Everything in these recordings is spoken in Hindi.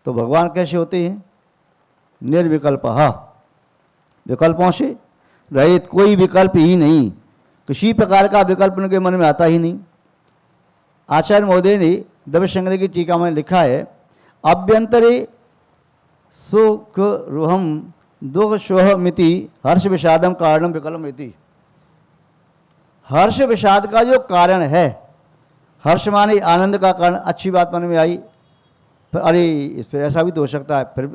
तो भगवान कैसे होते हैं? निर्विकल्प, विकल्पों से रहित, कोई विकल्प ही नहीं, किसी प्रकार का विकल्प उनके मन में आता ही नहीं। आचार्य महोदय ने द्रव्य संग्रह की टीका में लिखा है, अभ्यंतरे सुख रुहम दुख शोहमिति हर्ष विषादम कारणम विकल्पम इति। हर्ष विषाद का जो कारण है, हर्ष माने आनंद का कारण, अच्छी बात मन में आई, अरे इस पर ऐसा भी तो हो सकता है, फिर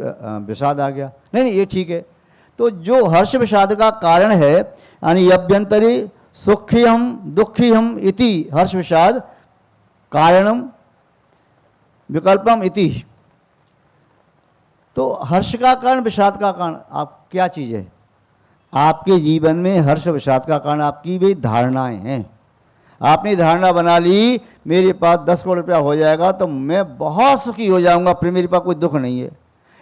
विषाद आ गया, नहीं ये ठीक है। तो जो हर्ष विषाद का कारण है, यानी अभ्यंतरी सुखी हम दुखी हम इति हर्ष विषाद कारणम विकल्पम इति। तो हर्ष का कारण विषाद का कारण आप क्या चीज़ है? आपके जीवन में हर्ष विषाद का कारण आपकी भी धारणाएं हैं। आपने धारणा बना ली मेरे पास 10 करोड़ रुपया हो जाएगा तो मैं बहुत सुखी हो जाऊंगा, फिर मेरे पास कोई दुख नहीं है।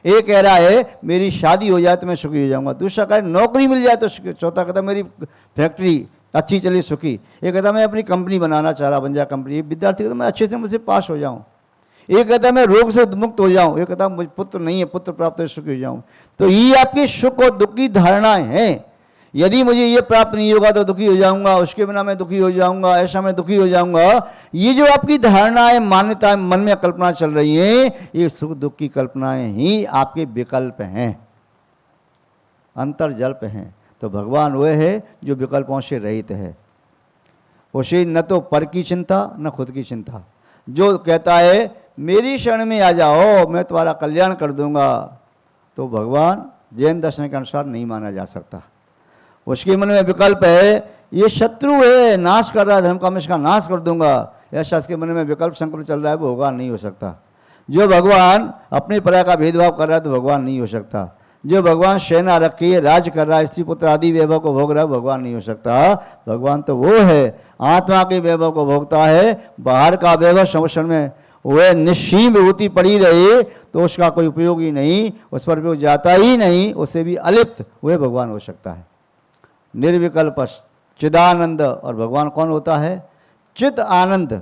एक कह रहा है मेरी शादी हो जाए तो मैं सुखी हो जाऊंगा, दूसरा कह नौकरी मिल जाए तो सुखी, चौथा कहता मेरी फैक्ट्री अच्छी चली सुखी, एक कहता मैं अपनी कंपनी बनाना चाह रहा, बन जाए कंपनी, विद्यार्थी कहता मैं अच्छे से मुझसे पास हो जाऊँ, एक कहता मैं रोग से मुक्त हो जाऊँ, एक कहता मुझे पुत्र नहीं है, पुत्र प्राप्त हो सुखी हो जाऊँ। तो ये आपकी सुख और दुख की धारणाएं हैं। यदि मुझे ये प्राप्त नहीं होगा तो दुखी हो जाऊंगा, उसके बिना मैं दुखी हो जाऊंगा, ऐसा मैं दुखी हो जाऊंगा, ये जो आपकी धारणाएं मान्यताएं मन में कल्पना चल रही हैं, ये सुख दुख की कल्पनाएं ही आपके विकल्प हैं, अंतर्जल्प हैं। तो भगवान वह है जो विकल्पों से रहित है, उसे न तो पर की चिंता न खुद की चिंता। जो कहता है मेरी शरण में आ जाओ मैं तुम्हारा कल्याण कर दूंगा, तो भगवान जैन दर्शन के अनुसार नहीं माना जा सकता। उसके मन में विकल्प है ये शत्रु है, नाश कर रहा है धर्म का, मैं इसका नाश कर दूंगा, ऐसा उसके मन में विकल्प संकल्प चल रहा है, वो होगा नहीं हो सकता। जो भगवान अपनी प्रजा का भेदभाव कर रहा है तो भगवान नहीं हो सकता। जो भगवान सेना रखी राज कर रहा है, स्त्री पुत्र आदि वैभव को भोग रहा है, भगवान नहीं हो सकता। भगवान तो वो है आत्मा के वैभव को भोगता है, बाहर का वैभव संवत्सर में वह निश्चीम विभूति पड़ी रहे तो उसका कोई उपयोग ही नहीं, उस पर उपयोग जाता ही नहीं, उससे भी अलिप्त वह भगवान हो सकता है। निर्विकल्प चिदानंद, और भगवान कौन होता है? चिद आनंद।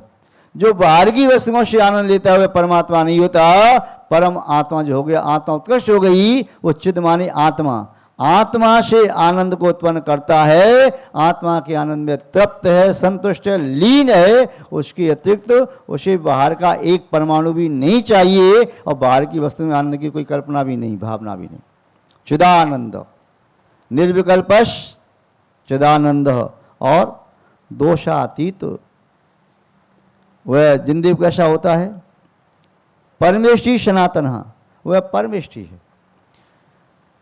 जो बाहर की वस्तुओं से आनंद लेता है वह परमात्मा नहीं होता। परम आत्मा जो हो गया, आत्मा उत्कृष्ट हो गई, वो चिद मानी आत्मा, आत्मा से आनंद को उत्पन्न करता है, आत्मा के आनंद में तृप्त है, संतुष्ट है, लीन है। उसके अतिरिक्त उसे बाहर का एक परमाणु भी नहीं चाहिए, और बाहर की वस्तु में आनंद की कोई कल्पना भी नहीं, भावना भी नहीं। चिदानंद, निर्विकल्पश चिदानंद, और दोषातीत। वह जिंदगी कैसा होता है? परमेष्टि सनातन, वह परमेष्टि है,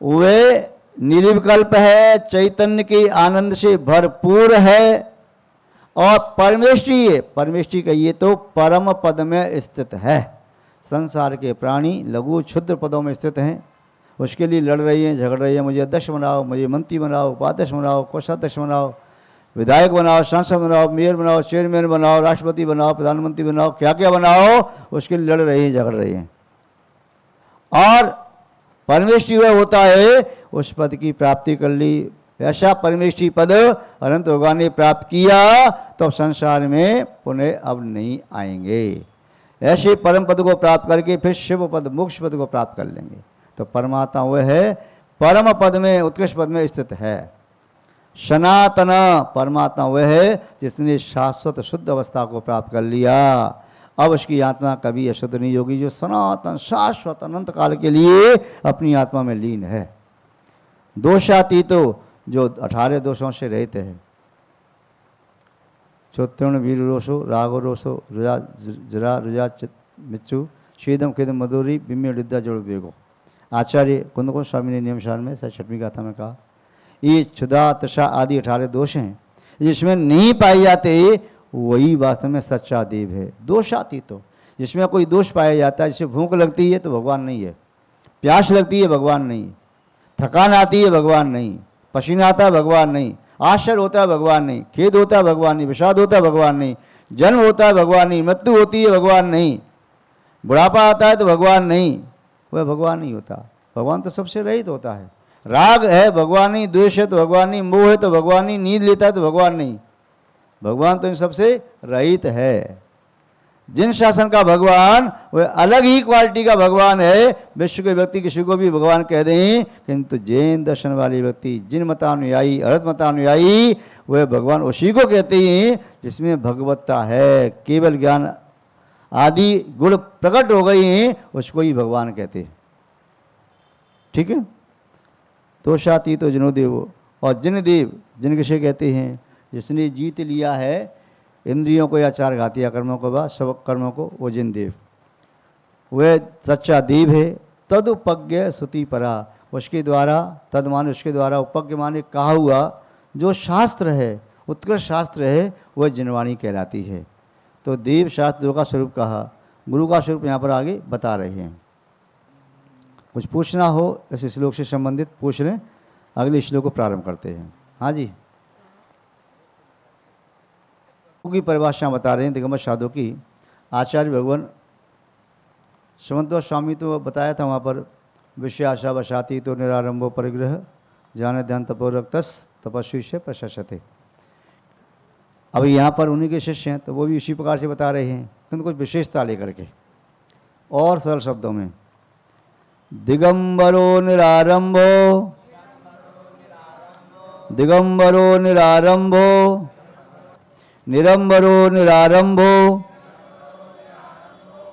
वह निर्विकल्प है, चैतन्य के आनंद से भरपूर है, और परमेष्टि है। परमेष्टि कहिए तो परम पद में स्थित है। संसार के प्राणी लघु क्षुद्र पदों में स्थित हैं, उसके लिए लड़ रही हैं, झगड़ रही हैं, मुझे अध्यक्ष बनाओ, मुझे मंत्री बनाओ, उपाध्यक्ष बनाओ, कोषाध्यक्ष बनाओ, विधायक बनाओ, सांसद बनाओ, मेयर बनाओ, चेयरमैन बनाओ, राष्ट्रपति बनाओ, प्रधानमंत्री बनाओ, क्या क्या बनाओ, उसके लिए लड़ रही हैं, झगड़ रही हैं। और परमेष्टि वह होता है उस पद की प्राप्ति कर ली, ऐसा परमेष्टि पद अनंत भगवान ने प्राप्त किया तो संसार में पुनः अब नहीं आएंगे। ऐसे परम पद को प्राप्त करके फिर शिव पद मोक्ष पद को प्राप्त कर लेंगे। तो परमात्मा वह है परम पद में, उत्कृष्ट पद में स्थित है। सनातन परमात्मा वह है जिसने शाश्वत शुद्ध अवस्था को प्राप्त कर लिया। अब उसकी आत्मा कभी अशुद्ध नहीं होगी, जो सनातन शाश्वत अनंत काल के लिए अपनी आत्मा में लीन है। दोषातीत, जो 18 दोषों से रहित है। चोत्तर्ण वीर रोषो राघो रोषो रुजा जरा रुजा मिच्चु शीदम खेदम मधुरी बिम्य विद्या जोड़ बेगो। आचार्य कुंदकों स्वामी ने नियमसार में 6वीं गाथा में कहा ये क्षुधा तृषा आदि 18 दोष हैं, जिसमें नहीं पाए जाते वही वास्तव में सच्चा देव है। दोषातीत, तो जिसमें कोई दोष पाया जाता है, जैसे भूख लगती है तो भगवान नहीं है, प्यास लगती है भगवान नहीं, थकान आती है भगवान नहीं, पसीना आता है भगवान नहीं, आश्चर्य होता है भगवान नहीं, खेद होता है भगवान नहीं, विषाद होता है भगवान नहीं, जन्म होता है भगवान नहीं, मृत्यु होती है भगवान नहीं, बुढ़ापा आता है तो भगवान नहीं, वह भगवान नहीं होता। भगवान तो सबसे रहित होता है। राग है भगवान नहीं, द्वेष है तो भगवान नहीं, मोह है तो भगवान नहीं, नींद लेता है तो भगवान नहीं, भगवान तो इन सबसे रहित है। जिन शासन का भगवान वह अलग ही क्वालिटी का भगवान है। विश्व के व्यक्ति किसी को भी भगवान कह दें, किंतु जैन दर्शन वाले व्यक्ति, जिन मतानुयायी, अर्थ मतानुयायी, वह भगवान उसी को कहते हैं जिसमें भगवत्ता है, केवल ज्ञान आदि गुण प्रकट हो गई हैं, उसको ही भगवान कहते हैं। ठीक है। तोषाती तो जिनो देवो, और जिन देव, जिन किसे कहते हैं, जिसने जीत लिया है इंद्रियों को या चार घातिया कर्मों को व सब कर्मों को, वो जिन देव, वह सच्चा देव है। तद उपज्ञ श्रुति परा, उसके द्वारा, तद माने उसके द्वारा, उपज्ञ माने कहा हुआ जो शास्त्र है, उत्कृष्ट शास्त्र है, वह जिनवाणी कहलाती है। तो देव शास्त्र का स्वरूप कहा, गुरु का स्वरूप यहाँ पर आगे बता रहे हैं। कुछ पूछना हो इस श्लोक से संबंधित पूछ लें, अगले श्लोक को प्रारंभ करते हैं। हाँ जी, की परिभाषा बता रहे हैं दिगंबर साधु की। आचार्य भगवान समन्त स्वामी तो बताया था वहाँ पर, विषय आशा वशाती तो निरारंभो परिग्रह जान ध्यान तपोरक्तस तपस्वी से प्रशस्यते। अब यहाँ पर उन्हीं के शिष्य हैं तो वो भी इसी प्रकार से बता रहे हैं, किंतु कुछ विशेषता लेकर के और सरल शब्दों में। दिगंबरो निरारंभो, दिगंबरो निरारंभो, निरंबरो निरारंभो,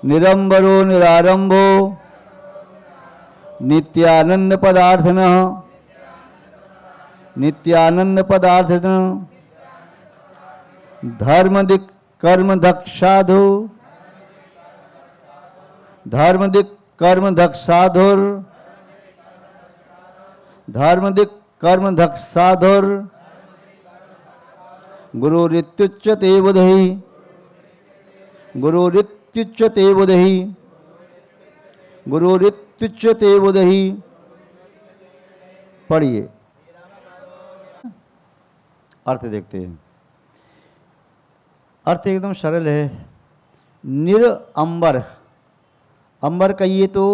निरंबरो निरारंभो, नित्यानंद पदार्थनः, नित्यानंद पदार्थनः, धर्मदिक् कर्मदक्ष साधु, धर्मदिक् कर्मदक्ष साधुर, धर्मदिक् कर्मदक्ष साधुर, गुरुरित्युच्यते बुधहि, गुरुरित्युच्यते बुधहि, गुरुरित्युच्यते बुधहि। पढ़िए, अर्थ देखते हैं। अर्थ एकदम सरल है। निरअंबर, अंबर कहिए तो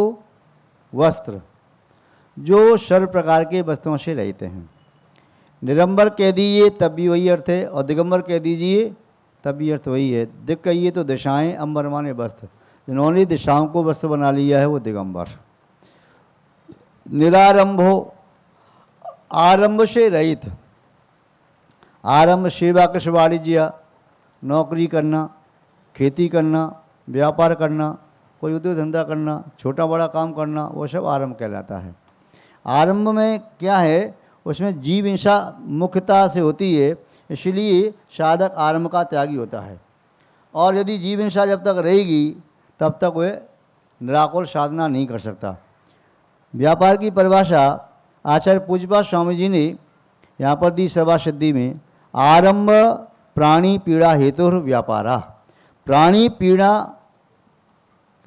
वस्त्र, जो सर्व प्रकार के वस्त्रों से रहित हैं। निरंबर कह दीजिए तब भी वही अर्थ है, और दिगंबर कह दीजिए तब भी अर्थ वही है। दिक् कहिए तो दिशाएं, अंबर माने वस्त्र, जिन्होंने दिशाओं को वस्त्र बना लिया है वो दिगंबर। निरारंभो, आरंभ से रहित। आरंभ सेवा कृषि वाणिज्य, नौकरी करना, खेती करना, व्यापार करना, कोई उद्योग धंधा करना, छोटा बड़ा काम करना, वो सब आरंभ कहलाता है। आरंभ में क्या है, उसमें जीव हिंसा मुख्यता से होती है, इसलिए साधक आरंभ का त्यागी होता है। और यदि जीव हिंसा जब तक रहेगी तब तक वह निराकुल साधना नहीं कर सकता। व्यापार की परिभाषा आचार्य पूज्यपाद स्वामी जी ने यहाँ पर दी सभा सिद्धि में। आरंभ प्राणी पीड़ा हेतु व्यापारा, प्राणी पीड़ा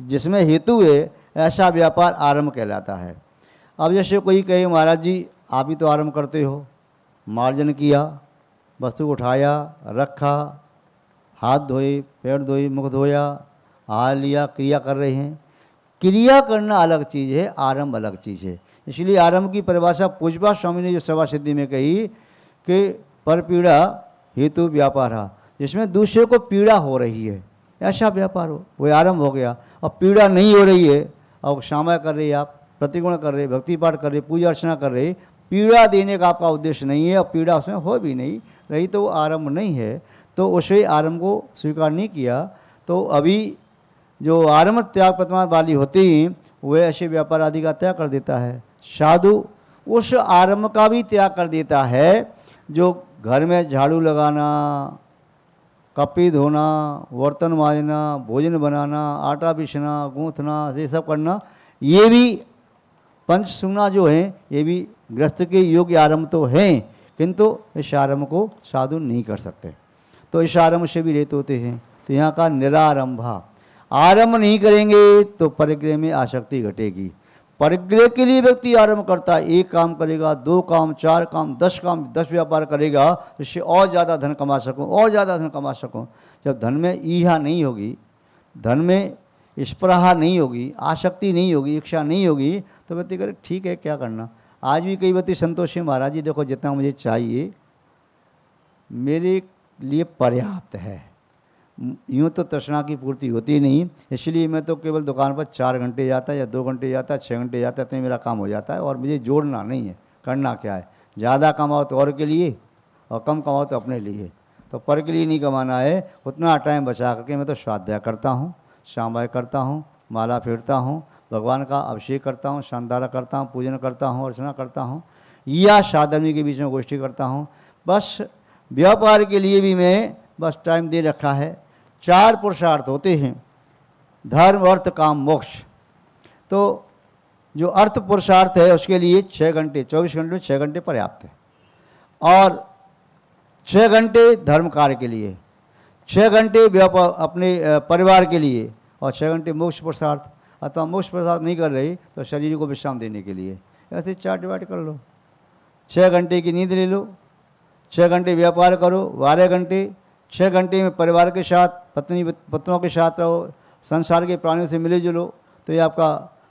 जिसमें हेतु है ऐसा व्यापार आरंभ कहलाता है। अब जैसे कोई कहे महाराज जी आप ही तो आरंभ करते हो, मार्जन किया, वस्तु को उठाया, रखा, हाथ धोए, पैर धोए, मुख धोया, आहार लिया, क्रिया कर रहे हैं। क्रिया करना अलग चीज़ है, आरंभ अलग चीज़ है। इसलिए आरंभ की परिभाषा पूज्यपाद स्वामी ने जो सभा सिद्धि में कही कि पर पीड़ा हेतु व्यापार है, जिसमें दूसरे को पीड़ा हो रही है ऐसा व्यापार हो, वह आरंभ हो गया। अब पीड़ा नहीं हो रही है, और सामय कर रहे, आप प्रतिगुण कर रहे, भक्ति पाठ कर रहे, पूजा अर्चना कर रहे, पीड़ा देने का आपका उद्देश्य नहीं है और पीड़ा उसमें हो भी नहीं रही, तो वो आरंभ नहीं है। तो उसे आरंभ को स्वीकार नहीं किया। तो अभी जो आरंभ त्याग प्रतिमाद वाली होती हैं वे ऐसे व्यापार आदि का त्याग कर देता है। साधु उस आरंभ का भी त्याग कर देता है जो घर में झाड़ू लगाना, कपड़े धोना, बर्तन मांजना, भोजन बनाना, आटा पीसना, गूंथना, ये सब करना, ये भी पंच सुना जो है ये भी गृहस्थ के योग्य आरंभ तो हैं, किंतु इस आरंभ को साधु नहीं कर सकते। तो इस आरंभ से भी रहित होते हैं। तो यहाँ का निरारंभा, आरंभ नहीं करेंगे तो परिग्रह में आसक्ति घटेगी। परिग्रह के लिए व्यक्ति आरंभ करता है, एक काम करेगा, दो काम, चार काम, 10 व्यापार करेगा, इससे और ज़्यादा धन कमा सकूं, और ज़्यादा धन कमा सकूं। जब धन में ईहा नहीं होगी, धन में स्पृहा नहीं होगी, आसक्ति नहीं होगी, इच्छा नहीं होगी, तो व्यक्ति करे ठीक है क्या करना। आज भी कई व्यक्ति संतोष है, महाराज जी देखो जितना मुझे चाहिए मेरे लिए पर्याप्त है, यूँ तो तृष्णा की पूर्ति होती नहीं, इसलिए मैं तो केवल दुकान पर 4 घंटे जाता या 2 घंटे जाता, 6 घंटे जाता, तो मेरा काम हो जाता है। और मुझे जोड़ना नहीं है, करना क्या है, ज़्यादा कमाओ तो और के लिए और कम कमाओ तो अपने लिए, तो पर के लिए नहीं कमाना है। उतना टाइम बचा करके मैं तो स्वाध्याय करता हूँ, सामय करता हूँ, माला फेरता हूँ, भगवान का अभिषेक करता हूँ, शानदारा करता हूँ, पूजन करता हूँ, अर्चना करता हूँ, या साधर्मी के बीच में गोष्ठी करता हूँ। बस व्यापार के लिए भी मैं बस टाइम दे रखा है। 4 पुरुषार्थ होते हैं, धर्म अर्थ काम मोक्ष। तो जो अर्थ पुरुषार्थ है उसके लिए 6 घंटे, 24 घंटे में 6 घंटे पर्याप्त है। और 6 घंटे धर्म कार्य के लिए, 6 घंटे व्यापार अपने परिवार के लिए, और 6 घंटे मोक्ष पुरुषार्थ अथवा मोक्ष पुरुषार्थ नहीं कर रही तो शरीर को विश्राम देने के लिए। ऐसे 4 डिवाइड कर लो। 6 घंटे की नींद ले लो, 6 घंटे व्यापार करो, 12 घंटे, 6 घंटे में परिवार के साथ, पत्नों के साथ रहो, संसार के प्राणियों से मिले जुलो, तो ये आपका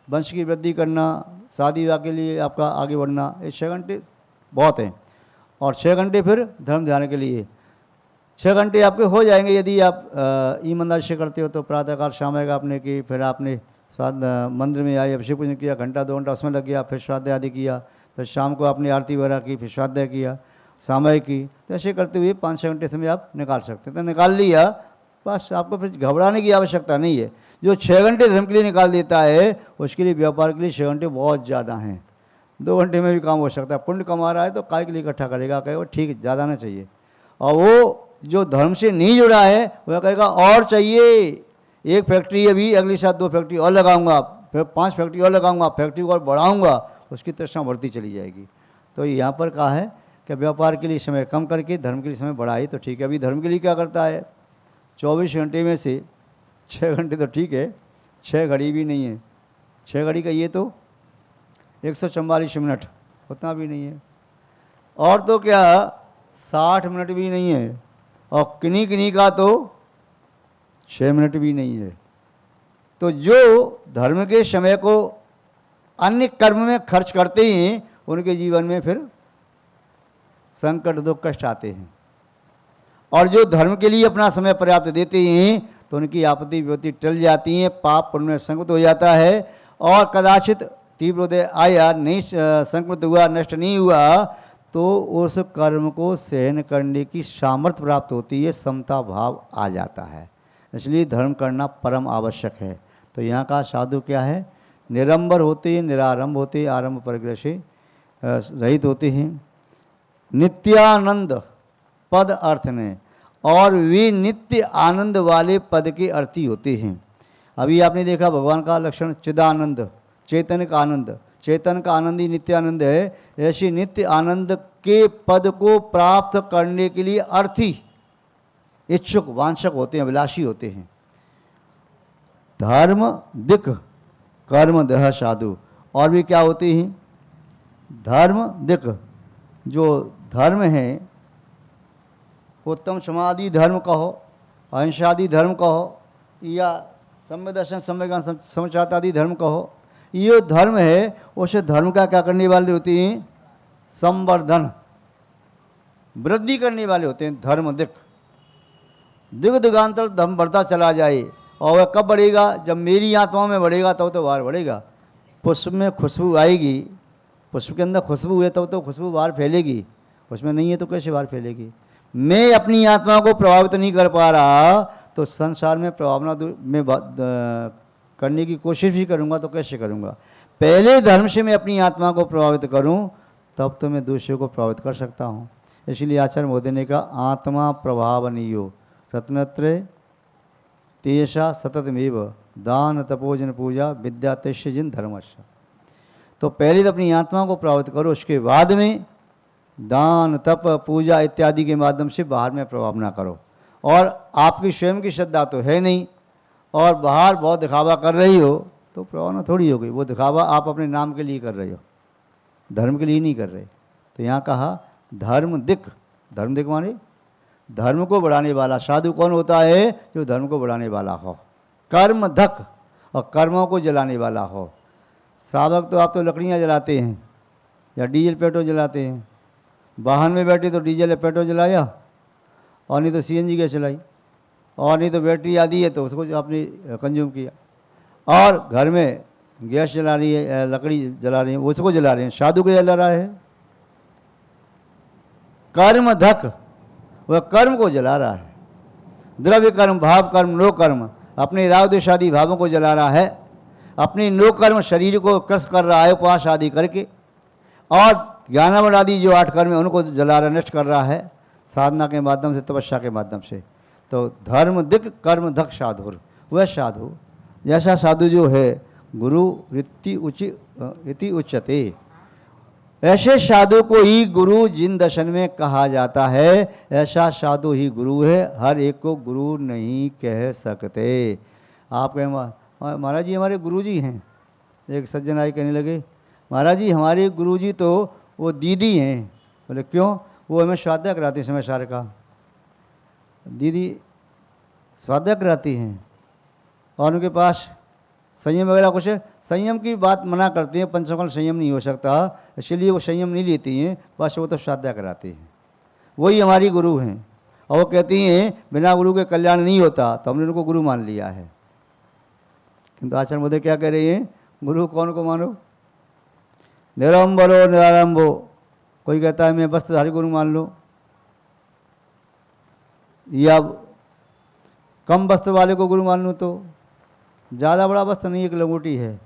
वंश की वृद्धि करना, शादी विवाह के लिए आपका आगे बढ़ना, ये 6 घंटे बहुत हैं। और 6 घंटे फिर धर्म ध्यान के लिए 6 घंटे आपके हो जाएंगे यदि आप ईमानदारी से करते हो। तो प्रातःकाल शाम का आपने की, फिर आपने मंदिर में आए, अभिषेक पूजन किया, घंटा 2 घंटा उसमें लग गया, फिर स्वाध्याय आदि किया, फिर शाम को आपने आरती वगैरह की, फिर स्वाध्याय किया, सामय की। तो ऐसे करते हुए 5-6 घंटे समय आप निकाल सकते हैं। तो निकाल लिया, बस आपको फिर घबराने की आवश्यकता नहीं है। जो 6 घंटे धर्म के लिए निकाल देता है उसके लिए व्यापार के लिए 6 घंटे बहुत ज़्यादा हैं। 2 घंटे में भी काम हो सकता है। पुण्य कमा रहा है तो काय के लिए इकट्ठा करेगा, कहेगा ठीक है ज़्यादा ना चाहिए। और वो जो धर्म से नहीं जुड़ा है वह कहेगा और चाहिए, 1 फैक्ट्री अभी, अगले साल 2 फैक्ट्री और लगाऊंगा, फिर 5 फैक्ट्री और लगाऊंगा, फैक्ट्री को और बढ़ाऊंगा, उसकी तृष्णा बढ़ती चली जाएगी। तो यहाँ पर कहा है कि व्यापार के लिए समय कम करके धर्म के लिए समय बढ़ाए तो ठीक है। अभी धर्म के लिए क्या करता है, 24 घंटे में से 6 घंटे तो ठीक है, 6 घड़ी भी नहीं है, 6 घड़ी का ये तो 144 मिनट, उतना भी नहीं है। और तो क्या 60 मिनट भी नहीं है, और किन्हीं किन्हीं का तो 6 मिनट भी नहीं है। तो जो धर्म के समय को अन्य कर्म में खर्च करते हैं उनके जीवन में फिर संकट दुख कष्ट आते हैं। और जो धर्म के लिए अपना समय पर्याप्त देते हैं तो उनकी आपत्ति विपत्ति टल जाती हैं, पाप पुण्य में संगत हो जाता है। और कदाचित तीव्र उदय आया, नहीं संकट हुआ, नष्ट नहीं हुआ, तो उस कर्म को सहन करने की सामर्थ्य प्राप्त होती है, समता भाव आ जाता है। इसलिए धर्म करना परम आवश्यक है। तो यहाँ का साधु क्या है, निरंबर होते हैं, निरारंभ होते हैं, आरंभ परिग्रह से रहित होते हैं, नित्यानंद पद अर्थ ने, और वे नित्य आनंद वाले पद के अर्थी होते हैं। अभी आपने देखा भगवान का लक्षण चिदानंद, चेतन का आनंद, चेतन का आनंद ही नित्य आनंद है। ऐसे नित्य आनंद के पद को प्राप्त करने के लिए अर्थी, इच्छुक, वांछक होते हैं, अभिलाषी होते हैं। धर्म दिक् कर्म दह साधु, और भी क्या होते हैं, धर्म दिक्, जो धर्म है, उत्तम समाधि धर्म कहो, अहिंसादि धर्म कहो, या सम्य दर्शन, सम्य ज्ञान, समचातादि धर्म कहो, ये धर्म है। उस धर्म का क्या करने वाले होते हैं, संवर्धन, वृद्धि करने वाले होते हैं। धर्म दिक्, दिग दिगांतर धर्म बढ़ता चला जाए। और वह कब बढ़ेगा, जब मेरी आत्मा में बढ़ेगा तब तो बाहर बढ़ेगा। पुष्प में खुशबू आएगी, पुष्प के अंदर खुशबू है तब तो खुशबू बाहर फैलेगी, उसमें नहीं है तो कैसे बाहर फैलेगी। मैं अपनी आत्मा को प्रभावित नहीं कर पा रहा तो संसार में प्रभावना में करने की कोशिश भी करूंगा तो कैसे करूंगा। पहले धर्म से मैं अपनी आत्मा को प्रभावित करूं तब तो मैं दूसरे को प्रभावित कर सकता हूं। इसलिए आचार्य महोदय ने कहा आत्मा प्रभावनीयो रत्नत्रय तेषा सततमेव दान तपोजन पूजा विद्या तस्य जिन धर्मस्य। तो पहले तो अपनी आत्मा को प्रभावित करो, उसके बाद में दान तप पूजा इत्यादि के माध्यम से बाहर में प्रभाव ना करो। और आपकी स्वयं की श्रद्धा तो है नहीं और बाहर बहुत दिखावा कर रही हो तो प्रभावना थोड़ी हो गई। वो दिखावा आप अपने नाम के लिए कर रहे हो, धर्म के लिए नहीं कर रहे। तो यहाँ कहा धर्म दिक्, धर्म दिक् माने धर्म को बढ़ाने वाला। साधु कौन होता है, जो धर्म को बढ़ाने वाला हो। कर्म धक, और कर्मों को जलाने वाला हो। सावक तो आप तो लकड़ियाँ जलाते हैं या डीजल पेट्रोल जलाते हैं, वाहन में बैठे तो डीजल या पेट्रोल जलाया और नहीं तो सीएनजी गैस चलाई। और नहीं तो बैटरी आदि है तो उसको जो आपने कंज्यूम किया, और घर में गैस जला रही है, लकड़ी जला रही है, उसको जला रहे हैं। साधु को जला रहा है कर्म धक, वह कर्म को जला रहा है। द्रव्य कर्म, भाव कर्म, नो कर्म, अपने राग द्वेष आदि भावों को जला रहा है। अपनी नो कर्म शरीर को कृष कर रहा है उपवास आदि करके, और ज्ञानामृत आदि जो 8 कर्म है उनको जला रहा, नष्ट कर रहा है साधना के माध्यम से, तपस्या के माध्यम से। तो धर्म दिक कर्म धक साधुर, वह साधु, जैसा साधु जो है गुरु इति उच्यते, ऐसे साधु को ही गुरु जिन दर्शन में कहा जाता है, ऐसा साधु ही गुरु है। हर एक को गुरु नहीं कह सकते। आप कहें महाराज जी हमारे गुरु जी हैं। एक सज्जन आए कहने लगे महाराज जी हमारे गुरु जी तो वो दीदी हैं। बोले क्यों? वो हमें स्वाध्याय कराती समय सारे का। दीदी स्वाध्याय कराती हैं और उनके पास संयम वगैरह कुछ है। संयम की बात मना करती हैं, पंचकल संयम नहीं हो सकता, इसलिए वो संयम नहीं लेती हैं, बस वो तो स्वाध्याय कराती हैं। वही हमारी गुरु हैं। और वो कहती हैं बिना गुरु के कल्याण नहीं होता, तो हमने उनको गुरु मान लिया है। किंतु आचार्य महोदय क्या कह रही हैं? गुरु कौन को मानो? निरंबरो निरारंभो। कोई कहता है मैं वस्त्रधारी गुरु मान लो, या कम वस्त्र वाले को गुरु मान लूँ, तो ज़्यादा बड़ा वस्त्र नहीं, एक लंगोटी है,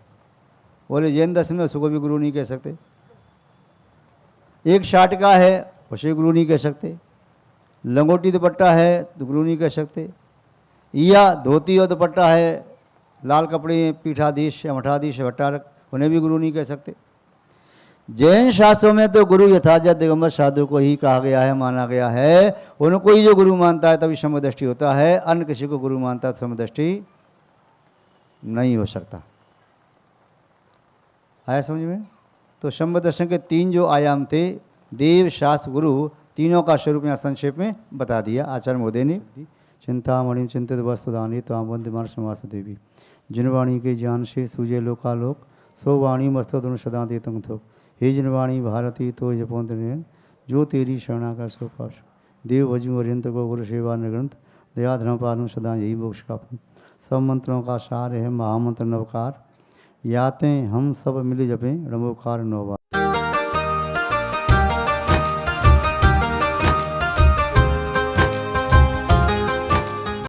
बोले जैन दर्शन में उसको भी गुरु नहीं कह सकते। एक शाट का है उसे गुरु नहीं कह सकते। लंगोटी दुपट्टा है तो गुरु नहीं कह सकते। या धोती और दुपट्टा है, लाल कपड़े, पीठाधीश या मठाधीश या भट्टारक, उन्हें भी गुरु नहीं कह सकते। जैन शास्त्रों में तो गुरु यथार्थ दिगंबर साधु को ही कहा गया है, माना गया है। उनको ही जो गुरु मानता है तभी समदृष्टि होता है, अन्य किसी को गुरु मानता है तो समदृष्टि नहीं हो सकता। आया समझ में? तो शंभ दर्शन के 3 जो आयाम थे, देव शास्त्र गुरु, तीनों का स्वरूप यहाँ संक्षेप में बता दिया आचार्य महोदय ने। चिंतामणि चिंतित वस्तुदानी तो वंद्यमान समास देवी, जिनवाणी के ज्ञान से सूझे लोकालोक, सो वाणी मस्तों सदा दे तुम थोक। हे जिनवाणी भारती तो जपोंत जो तेरी शरणा का सो पाश, देव भजू अरियंत को गुरु सेवा निग्रंथ, दया धर्म पालू सदा यही मोक्ष का। सब मंत्रों का सार है महामंत्र नवकार, याते हम सब मिले जपें रमोकार नौबार।